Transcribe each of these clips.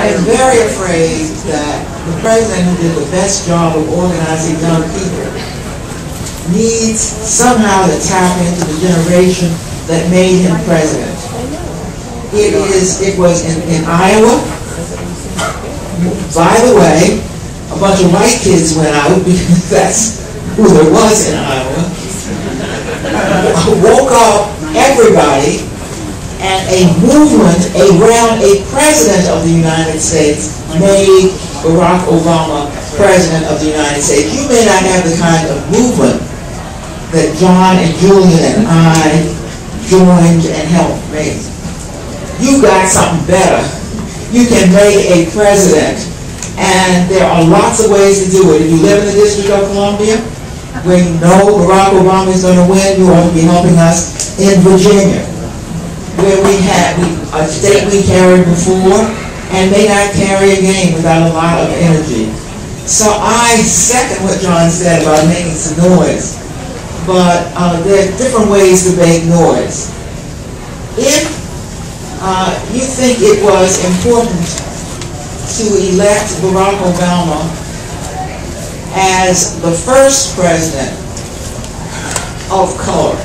I am very afraid that the president who did the best job of organizing young people needs somehow to tap into the generation that made him president. It was in Iowa. By the way, a bunch of white kids went out because that's who there was in Iowa. Woke up everybody, and a movement around a president of the United States made Barack Obama president of the United States. You may not have the kind of movement that John and Julian and I joined and helped make. You got something better. You can make a president, and there are lots of ways to do it. If you live in the District of Columbia, where you know Barack Obama is going to win, you ought to be helping us in Virginia, where we had a state we carried before and may not carry again without a lot of energy. So I second what John said about making some noise, but there are different ways to make noise. If you think it was important to elect Barack Obama as the first president of color,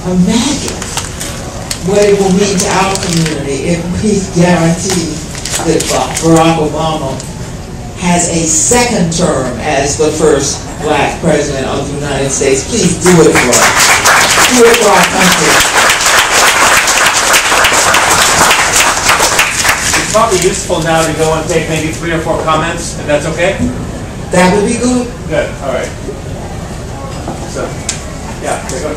imagine what it will mean to our community if we guarantee that Barack Obama has a second term as the first black president of the United States. Please do it for us. Do it for our country. It's probably useful now to go and take maybe 3 or 4 comments, if that's okay? That would be good. Good, all right. So, yeah, go ahead.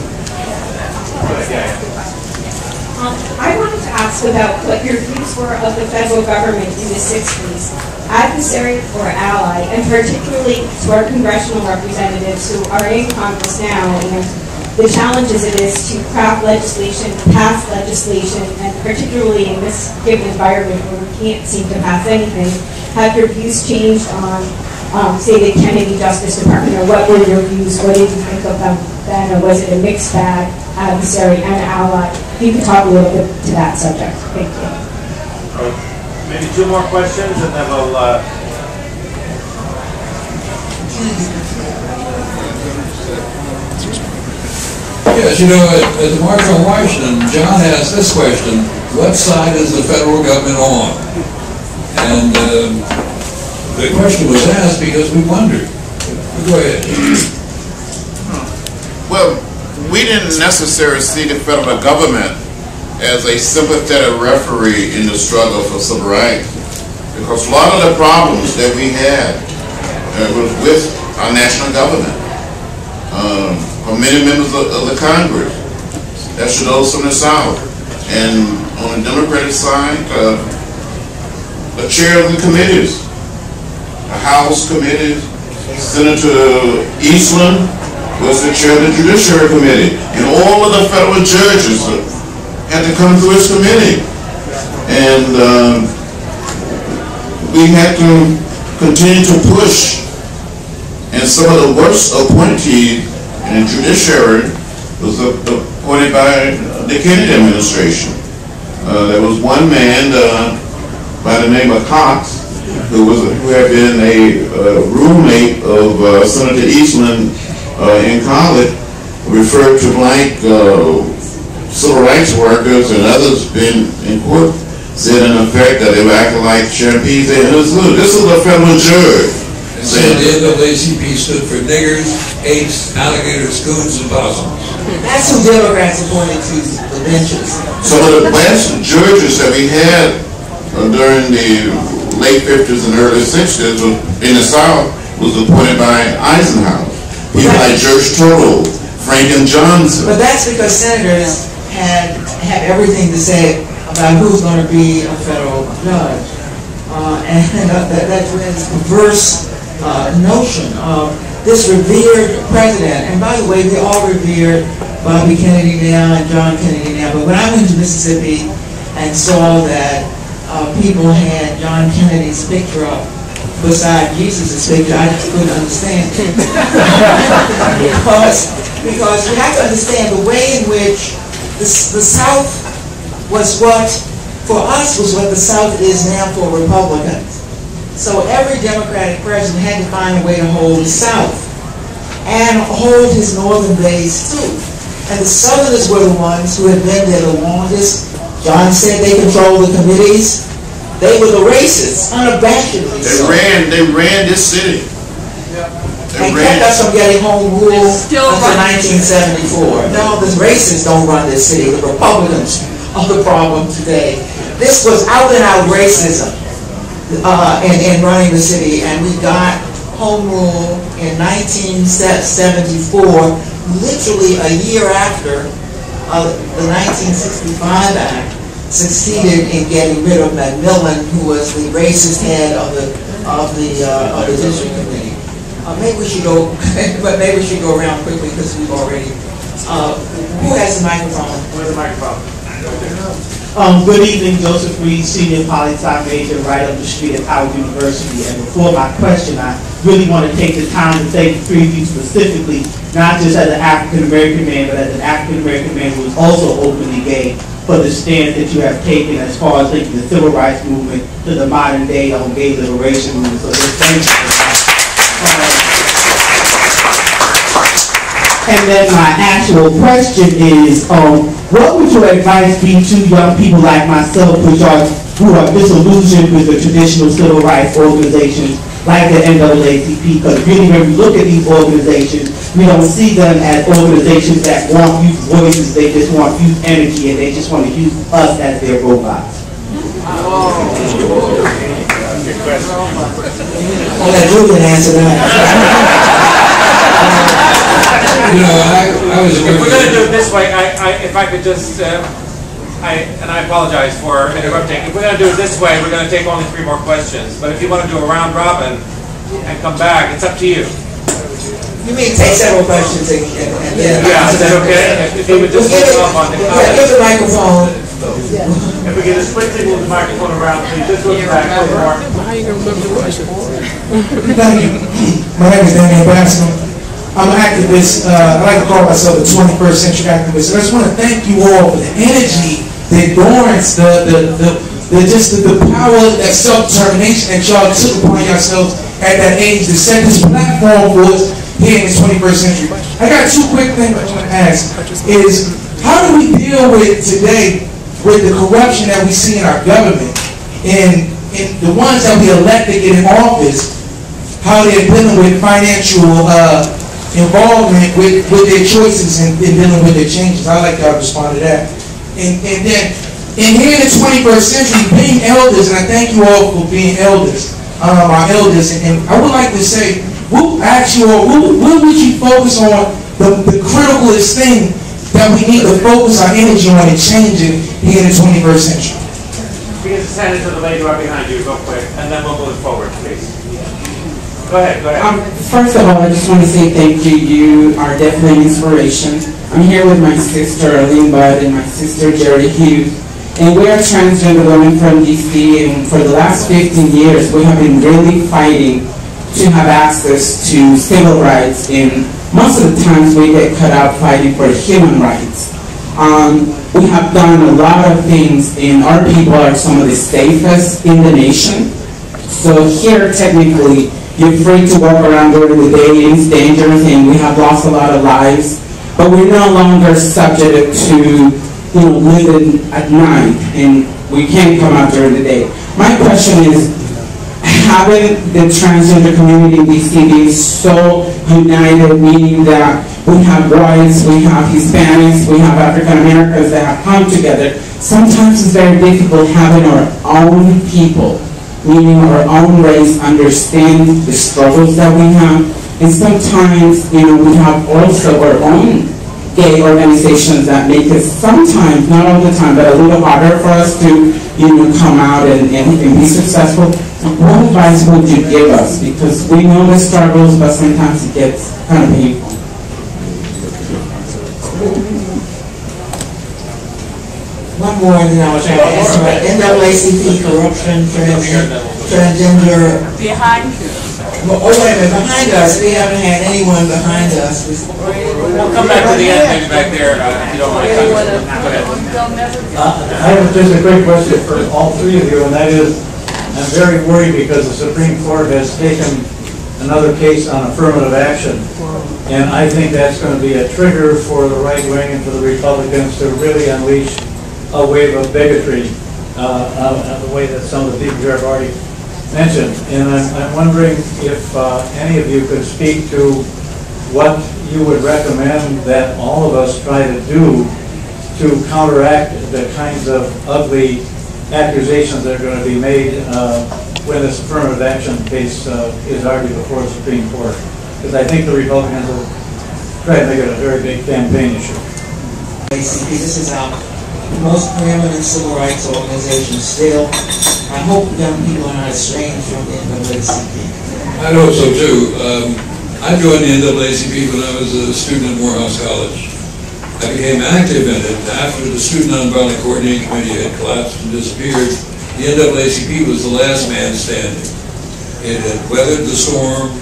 I wanted to ask about what your views were of the federal government in the 60s, adversary or ally, and particularly to our congressional representatives who are in Congress now, and the challenges it is to craft legislation, pass legislation, and particularly in this given environment where we can't seem to pass anything. Have your views changed on, say, the Kennedy Justice Department, or what were your views? What did you think of them then, or was it a mixed bag, adversary and ally? If you could talk a little bit to that subject. Thank you. Maybe 2 more questions, and then we'll... Yes, you know, at the March on Washington, John asked this question: what side is the federal government on? And the question was asked because we wondered. Go ahead. Well, we didn't necessarily see the federal government as a sympathetic referee in the struggle for civil rights, because a lot of the problems that we had was with our national government. For many members of the Congress, that's those from the South, and on the Democratic side, the chair of the committees, the House committees, Senator Eastland was the chair of the Judiciary Committee, and all of the federal judges had to come through his committee, and we had to continue to push. And some of the worst appointees in the judiciary was appointed by the Kennedy administration. There was one man by the name of Cox who had been a roommate of Senator Eastland in college, referred to black civil rights workers and others being in court, said in effect that they were acting like champions. This is a federal judge. And the NAACP stood for niggers, apes, alligators, coons, and possums. That's who Democrats appointed to the benches. Some of the best judges that we had during the late 50s and early 60s in the South was appointed by Eisenhower. People like George Turtle, Franklin Johnson. But that's because senators had everything to say about who's going to be a federal judge. And that's this perverse notion of this revered president. And by the way, we all revered Bobby Kennedy now and John Kennedy now. But when I went to Mississippi and saw that people had John Kennedy's picture up beside Jesus' picture, I just couldn't understand it. because you have to understand the way in which the South was what for us was what the South is now for Republicans. So every Democratic president had to find a way to hold the South and hold his northern base too. And the Southerners were the ones who had been there the longest. John said they controlled the committees. They were the racists, unabashedly so. They ran this city. And kept us from getting home rule until 1974. No, the racists don't run this city. The Republicans are the problem today. This was out and out racism in running the city, and we got home rule in 1974, literally a year after the 1965 Act succeeded in getting rid of Macmillan, who was the racist head of the district committee. Maybe we should go, but maybe we should go around quickly because we've already. Who has the microphone? Where's the microphone? Good evening, Joseph Reed, senior poli-sci major, right up the street at Howard University. And before my question, I really want to take the time to thank the three of you specifically, not just as an African American man, but as an African American man who is also openly gay, for the stance that you have taken as far as linking the civil rights movement to the modern day gay liberation movement. So just thank you for that. And then my actual question is, what would your advice be to young people like myself who are disillusioned with the traditional civil rights organizations like the NAACP? Because really when we look at these organizations, we don't see them as organizations that want youth voices, they just want youth energy, and they just want to use us as their robots. I'll let Julian answer that. You know, I was. If we're going to do it this way, if I could just, and I apologize for interrupting. If we're going to do it this way, we're going to take only 3 more questions. But if you want to do a round robin and come back, it's up to you. You mean take several questions and then... Yeah, is that okay? If you would just hold up on the comment. Give the microphone. If we could just quickly move the microphone around, please. Just look back a little more. How are you going to remember the question? Thank you. My name is Daniel Bascom. I'm an activist. I like to call myself a 21st century activist. And I just want to thank you all for the energy, the endurance, the power, that self-determination that y'all took upon yourselves at that age to set this platform for us here in the 21st century. I got 2 quick things I want to ask. Is how do we deal with today with the corruption that we see in our government and the ones that we elected in office, how they're dealing with financial involvement with their choices and dealing with their changes? I'd like y'all to respond to that. And then, here in the 21st century, being elders, and I thank you all for being elders, our elders, and I would like to say, we'll ask you all, what would you focus on the criticalest thing that we need to focus our energy on and changing here in the 21st century? We can send it to the lady right behind you real quick, and then we'll move forward, please. Go ahead, go ahead. First of all, I just want to say thank you. You are definitely an inspiration. I'm here with my sister, Arlene Budd, and my sister, Jerry Hughes. And we are transgender women from DC, and for the last 15 years, we have been really fighting to have access to civil rights, and most of the times we get cut out fighting for human rights. We have done a lot of things, and our people are some of the safest in the nation. So here, technically, you're free to walk around during the day, it's dangerous, and we have lost a lot of lives. But we're no longer subject to, living at night, and we can't come out during the day. My question is, having the transgender community in DC be so united, meaning that we have whites, we have Hispanics, we have African Americans that have come together, sometimes it's very difficult having our own people, meaning our own race, understand the struggles that we have. And sometimes, we have also our own gay organizations that make it sometimes, not all the time, but a little harder for us to, come out and be successful. What advice would you give us? Because we know the struggles, but sometimes it gets kind of painful. One more, and then I was trying to answer NAACP, corruption, transgender. Behind. Well, oh, wait a minute, behind us, we haven't had anyone behind us. We'll come back to the end, maybe back there, if you don't mind. Go ahead. I have just a quick question for all three of you, and that is, I'm very worried because the Supreme Court has taken another case on affirmative action, and I think that's going to be a trigger for the right wing and for the Republicans to really unleash a wave of bigotry, the way that some of the people here have already mentioned. And I'm wondering if any of you could speak to what you would recommend that all of us try to do to counteract the kinds of ugly accusations that are going to be made when this affirmative action case is argued before the Supreme Court. Because I think the Republicans will try to make it a very big campaign issue. ACP, this is our most preeminent civil rights organization still. I hope young people are not estranged from the NAACP. I hope so too. I joined the NAACP when I was a student at Morehouse College. I became active in it after the Student Nonviolent Coordinating Committee had collapsed and disappeared. The NAACP was the last man standing. It had weathered the storm.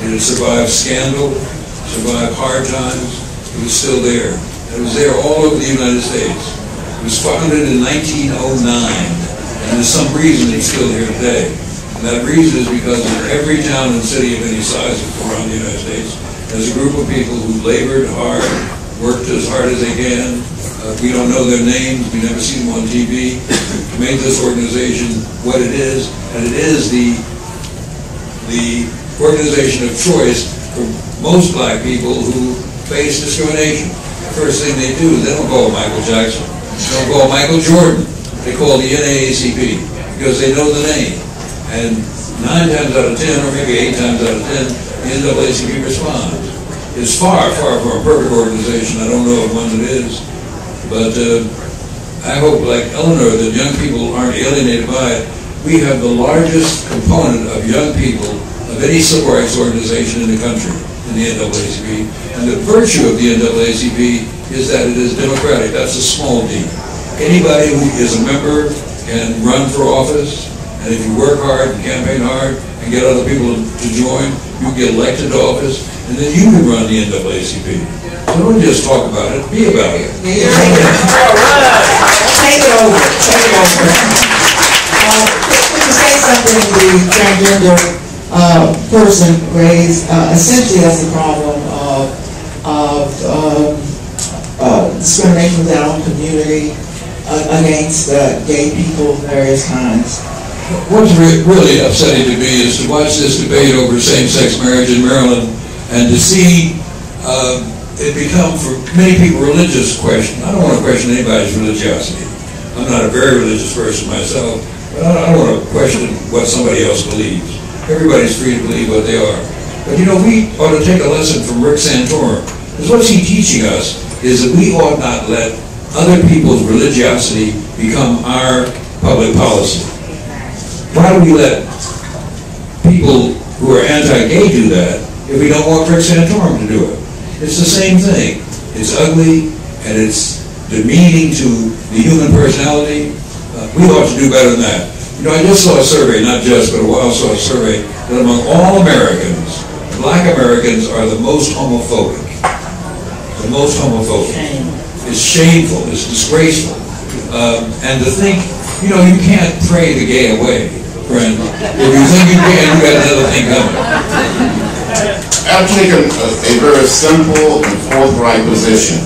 It had survived scandal, survived hard times. It was still there. It was there all over the United States. It was founded in 1909, and there's some reason it's still here today. And that reason is because in every town and city of any size around the United States, there's a group of people who labored hard, worked as hard as they can. We don't know their names, we never see them on TV, to make this organization what it is, and it is the organization of choice for most black people who face discrimination. The first thing they do is they don't call Michael Jackson, they don't call Michael Jordan, they call the NAACP because they know the name. And 9 times out of 10, or maybe 8 times out of 10, the NAACP responds. It's far, far from a perfect organization. I don't know if one that is. But I hope, like Eleanor, that young people aren't alienated by it. We have the largest component of young people of any civil rights organization in the country, in the NAACP. And the virtue of the NAACP is that it is democratic. That's a small d. Anybody who is a member can run for office, and if you work hard and campaign hard and get other people to join, you get elected to office, and then you can run the NAACP. So don't just talk about it, be about it. Take it over. Take it over. To say something the transgender person raised, essentially that's the problem of discrimination within our own community against gay people of various kinds. What's really upsetting to me is to watch this debate over same-sex marriage in Maryland and to see it become, for many people, a religious question. I don't want to question anybody's religiosity. I'm not a very religious person myself, but I don't want to question what somebody else believes. Everybody's free to believe what they are. But you know, we ought to take a lesson from Rick Santorum, because what's he teaching us is that we ought not let other people's religiosity become our public policy. Why do we let people who are anti-gay do that if we don't want Rick Santorum to do it? It's the same thing. It's ugly and it's demeaning to the human personality. We ought to do better than that. You know, I just saw a survey, not just, but a while saw a survey, that among all Americans, black Americans are the most homophobic. The most homophobic. It's shameful, it's disgraceful. And to think, you know, you can't pray the gay away, friend. If you think you can, you got another thing coming. I've taken a very simple and forthright position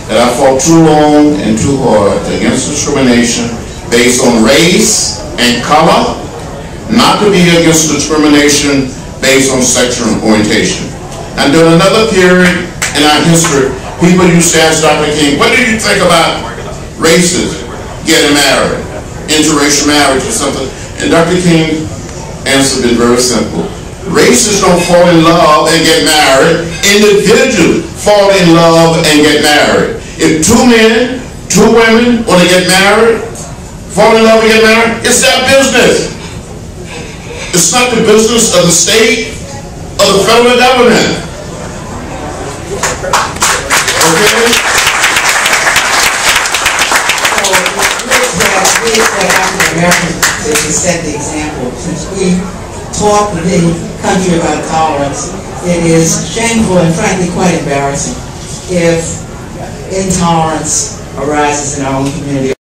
that I fought too long and too hard against discrimination based on race and color, not to be against discrimination based on sexual orientation. And during another period in our history, people used to ask Dr. King, what do you think about races getting married, interracial marriage or something? And Dr. King's answer has been very simple. Racists don't fall in love and get married. Individuals fall in love and get married. If 2 men, 2 women want to get married, fall in love and get married, it's their business. It's not the business of the state or the federal government. Okay? We expect African Americans to set the example, since we taught the country about tolerance, it is shameful and frankly quite embarrassing if intolerance arises in our own community.